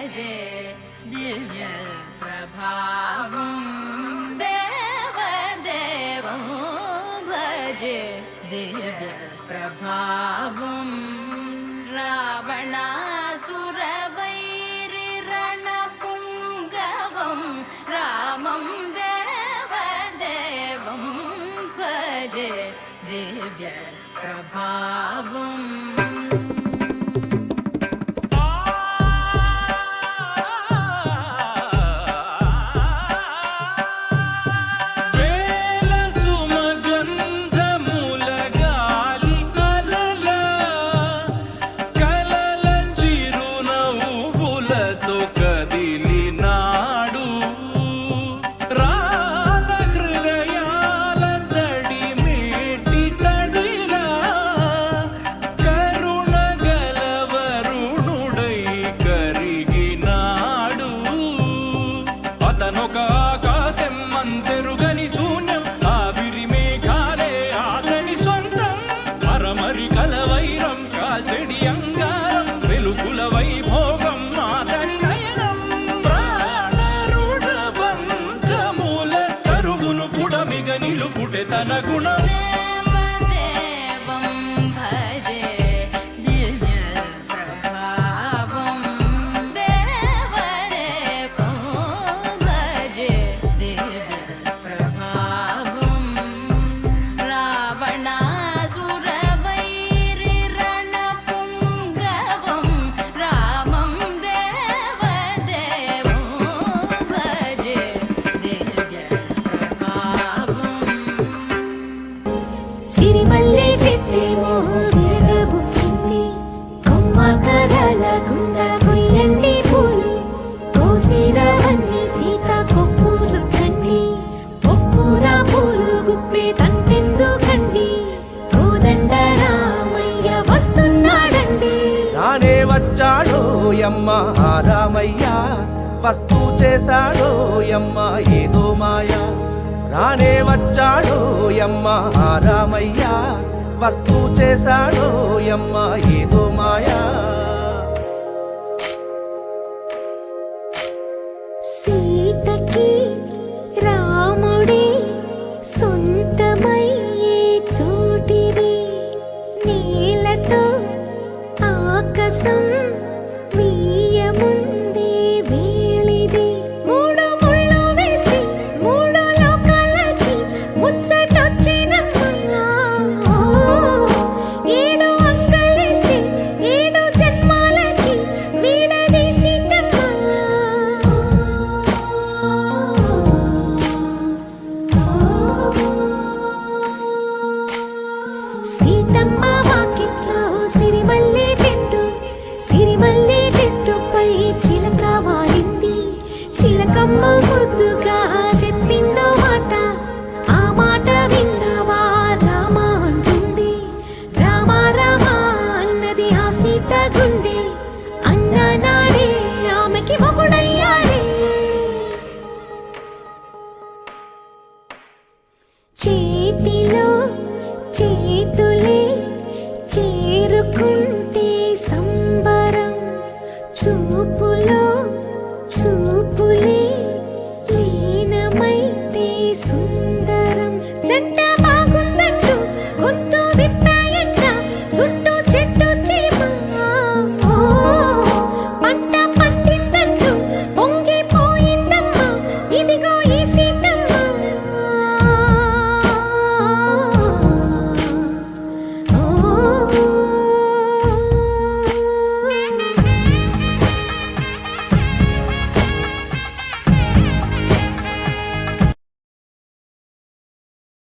భజే దివ్య ప్రభావం దేవదేవం భజే దివ్య ప్రభావం రావణాసురవైరి రణపుంగవం రామం దేవదేవం భజే దివ్య ప్రభావం తన గుణం దేవదేవం భజే దివ్య ప్రభావం దేవదేవం భజే దివ్య ప్రభావం రావణాసురవైరి రణపుంగవం రామం దేవదేవం భజే దివ్య సిరిమల్లె చెట్టేమో తిరగబుసింది కొమ్మ కదలకుండా కొయ్యండి పూలు కోసిరవన్నీ సీత కొప్పు చుట్టండి ఒప్పున పూలు గుప్పే తంతెందుకండి కోదండ రామయ్య వస్తున్నాడండి రానే వచ్చాడో యమ్మ రామయ్య వస్తూ చేశాడో యమ్మ ఏదో మాయా రానే వచ్చాడో యమ్మ రామయ్య వస్తూ చేశాడో యమ్మ ఏదో మాయా సీతకి రాముడే సొంతమయ్యే చోటిది నీలతో ఆకాశం వీయముందే వేళిది మూడు ముళ్ళు వేసి మూడు లోకాలకి ముచ్చటొచ్చినమ్మా ఏడు అంగలేస్తే ఏడు జన్మాలకి వీడదీసిద్దమ్మా సీతమ్మ వాకిట్లో సిరిమల్లె చెట్టుపై చిలక వాలింది చిలకమ్మ ముద్దుగా చెప్పిందో మాట ఆ మాట విన్నవా రామ అంటుంది రామ రామ అన్నది ఆ సీత గుండె అన్న నాడే ఆమెకి మొగుడయ్యాడే చేతిలో చేతులే చేరుకు